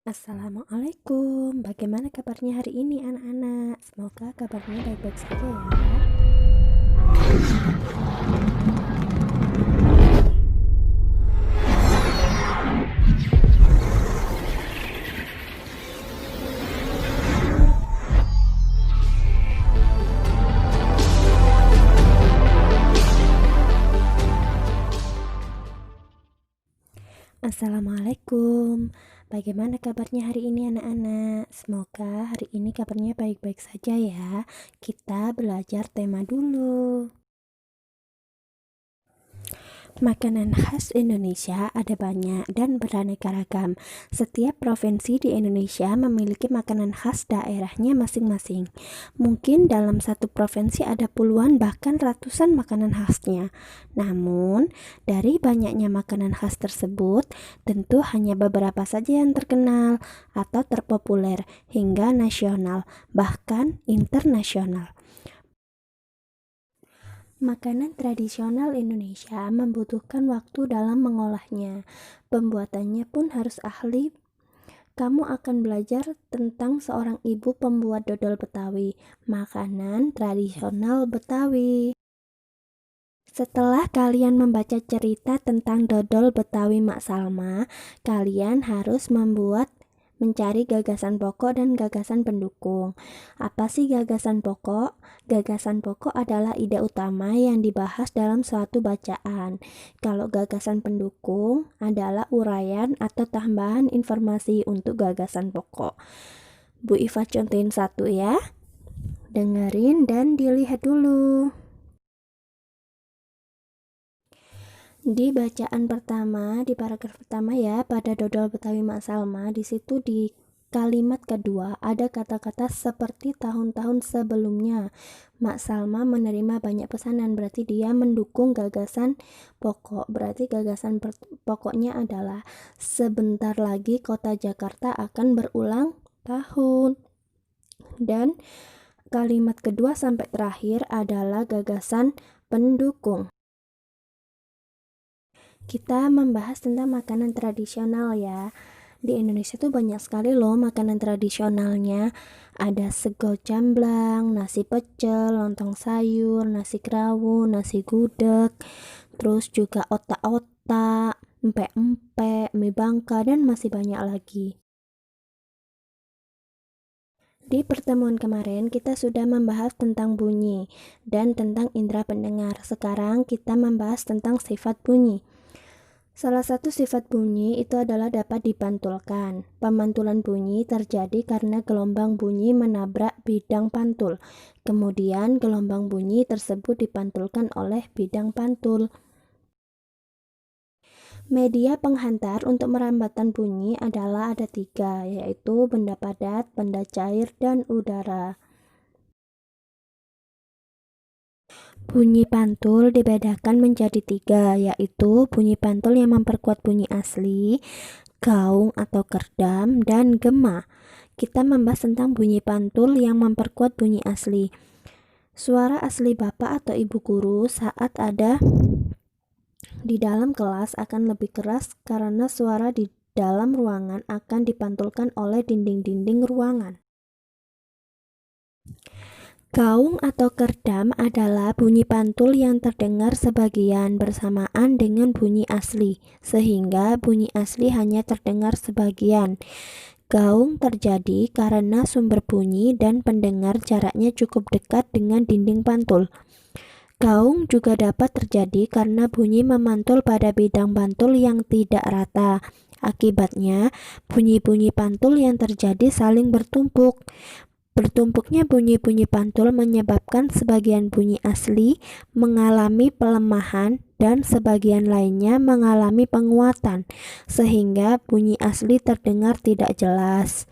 Assalamualaikum, bagaimana kabarnya hari ini anak-anak? Semoga kabarnya baik-baik saja ya. Assalamualaikum, bagaimana kabarnya hari ini anak-anak? Semoga hari ini kabarnya baik-baik saja ya. Kita belajar tema dulu. Makanan khas Indonesia ada banyak dan beraneka ragam. Setiap provinsi di Indonesia memiliki makanan khas daerahnya masing-masing. Mungkin dalam satu provinsi ada puluhan bahkan ratusan makanan khasnya. Namun, dari banyaknya makanan khas tersebut, tentu hanya beberapa saja yang terkenal atau terpopuler hingga nasional, bahkan internasional. Makanan tradisional Indonesia membutuhkan waktu dalam mengolahnya. Pembuatannya pun harus ahli. Kamu akan belajar tentang seorang ibu pembuat dodol Betawi, makanan tradisional Betawi. Setelah kalian membaca cerita tentang dodol Betawi Mak Salma, kalian harus mencari gagasan pokok dan gagasan pendukung. Apa sih gagasan pokok? Gagasan pokok adalah ide utama yang dibahas dalam suatu bacaan. Kalau gagasan pendukung adalah uraian atau tambahan informasi untuk gagasan pokok. Bu Iva contohin satu ya. Dengerin dan dilihat dulu. Di bacaan pertama, di paragraf pertama ya, pada dodol Betawi Mak Salma, di situ di kalimat kedua ada kata-kata seperti tahun-tahun sebelumnya. Mak Salma menerima banyak pesanan, berarti dia mendukung gagasan pokok. Berarti gagasan pokoknya adalah sebentar lagi kota Jakarta akan berulang tahun. Dan kalimat kedua sampai terakhir adalah gagasan pendukung. Kita membahas tentang makanan tradisional ya. Di Indonesia tuh banyak sekali loh makanan tradisionalnya. Ada sego jamblang, nasi pecel, lontong sayur, nasi kerawun, nasi gudeg, terus juga otak-otak, empek-empek, mie bangka, dan masih banyak lagi. Di pertemuan kemarin kita sudah membahas tentang bunyi dan tentang indera pendengar. Sekarang kita membahas tentang sifat bunyi. Salah satu sifat bunyi itu adalah dapat dipantulkan. Pemantulan bunyi terjadi karena gelombang bunyi menabrak bidang pantul. Kemudian gelombang bunyi tersebut dipantulkan oleh bidang pantul. Media penghantar untuk merambatan bunyi adalah ada 3, yaitu benda padat, benda cair, dan udara. Bunyi pantul dibedakan menjadi 3, yaitu bunyi pantul yang memperkuat bunyi asli, gaung atau kerdam, dan gema. Kita membahas tentang bunyi pantul yang memperkuat bunyi asli. Suara asli bapak atau ibu guru saat ada di dalam kelas akan lebih keras karena suara di dalam ruangan akan dipantulkan oleh dinding-dinding ruangan. Gaung atau kerdam adalah bunyi pantul yang terdengar sebagian bersamaan dengan bunyi asli, sehingga bunyi asli hanya terdengar sebagian. Gaung terjadi karena sumber bunyi dan pendengar jaraknya cukup dekat dengan dinding pantul. Gaung juga dapat terjadi karena bunyi memantul pada bidang pantul yang tidak rata. Akibatnya, bunyi-bunyi pantul yang terjadi saling bertumpuk. Bertumpuknya bunyi-bunyi pantul menyebabkan sebagian bunyi asli mengalami pelemahan dan sebagian lainnya mengalami penguatan, sehingga bunyi asli terdengar tidak jelas.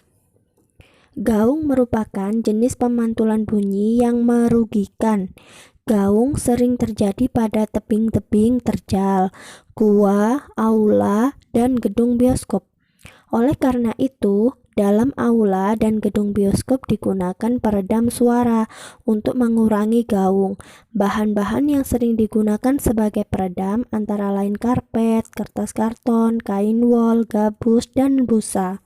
Gaung merupakan jenis pemantulan bunyi yang merugikan. Gaung sering terjadi pada tebing-tebing terjal, gua, aula, dan gedung bioskop. Oleh karena itu, dalam aula dan gedung bioskop digunakan peredam suara untuk mengurangi gaung. Bahan-bahan yang sering digunakan sebagai peredam antara lain karpet, kertas karton, kain wol, gabus, dan busa.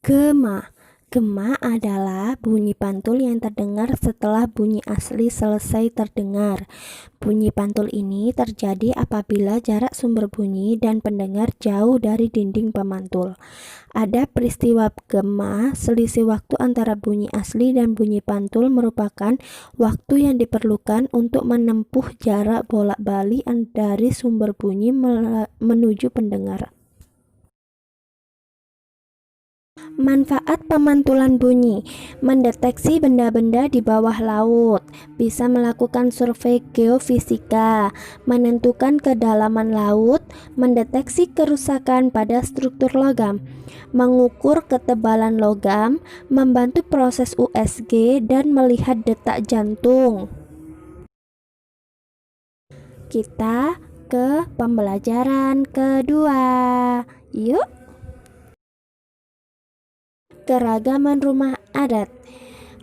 Gema. Gema adalah bunyi pantul yang terdengar setelah bunyi asli selesai terdengar. Bunyi pantul ini terjadi apabila jarak sumber bunyi dan pendengar jauh dari dinding pemantul. Ada peristiwa gema, selisih waktu antara bunyi asli dan bunyi pantul merupakan waktu yang diperlukan untuk menempuh jarak bolak-balik dari sumber bunyi menuju pendengar. Manfaat pemantulan bunyi: mendeteksi benda-benda di bawah laut, bisa melakukan survei geofisika, menentukan kedalaman laut, mendeteksi kerusakan pada struktur logam, mengukur ketebalan logam, membantu proses USG, dan melihat detak jantung. Kita ke pembelajaran kedua. Yuk. Keragaman rumah adat.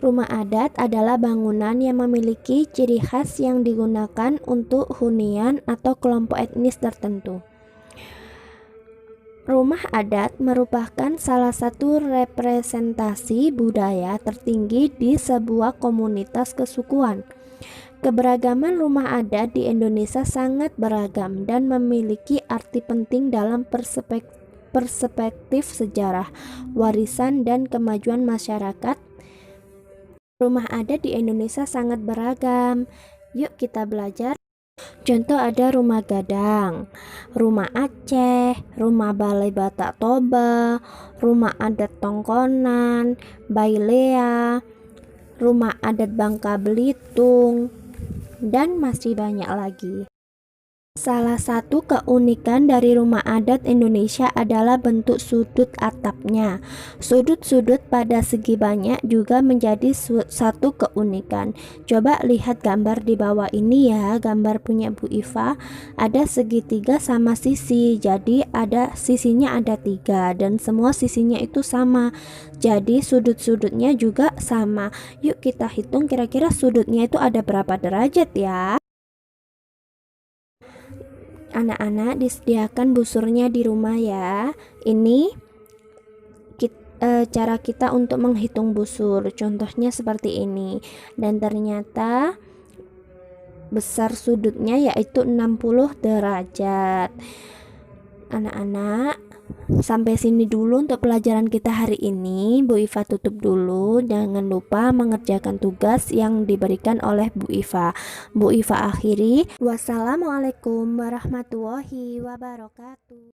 Rumah adat adalah bangunan yang memiliki ciri khas yang digunakan untuk hunian atau kelompok etnis tertentu. Rumah adat merupakan salah satu representasi budaya tertinggi di sebuah komunitas kesukuan. Keberagaman rumah adat di Indonesia sangat beragam dan memiliki arti penting dalam perspektif sejarah, warisan, dan kemajuan masyarakat. Rumah adat di Indonesia sangat beragam. Yuk kita belajar. Contoh ada rumah Gadang, rumah Aceh, rumah Balai Batak Toba, rumah adat Tongkonan, Bailea, rumah adat Bangka Belitung, dan masih banyak lagi. Salah satu keunikan dari rumah adat Indonesia adalah bentuk sudut atapnya. Sudut-sudut pada segi banyak juga menjadi satu keunikan. Coba lihat gambar di bawah ini ya, gambar punya Bu Iva. Ada segitiga sama sisi, jadi sisinya ada 3 dan semua sisinya itu sama. Jadi sudut-sudutnya juga sama. Yuk kita hitung kira-kira sudutnya itu ada berapa derajat ya. Anak-anak disediakan busurnya di rumah ya. Ini cara kita untuk menghitung busur. Contohnya seperti ini. Dan ternyata besar sudutnya yaitu 60 derajat. Anak-anak, sampai sini dulu untuk pelajaran kita hari ini. Bu Iva tutup dulu. Jangan lupa mengerjakan tugas yang diberikan oleh Bu Iva. Bu Iva akhiri. Wassalamualaikum warahmatullahi wabarakatuh.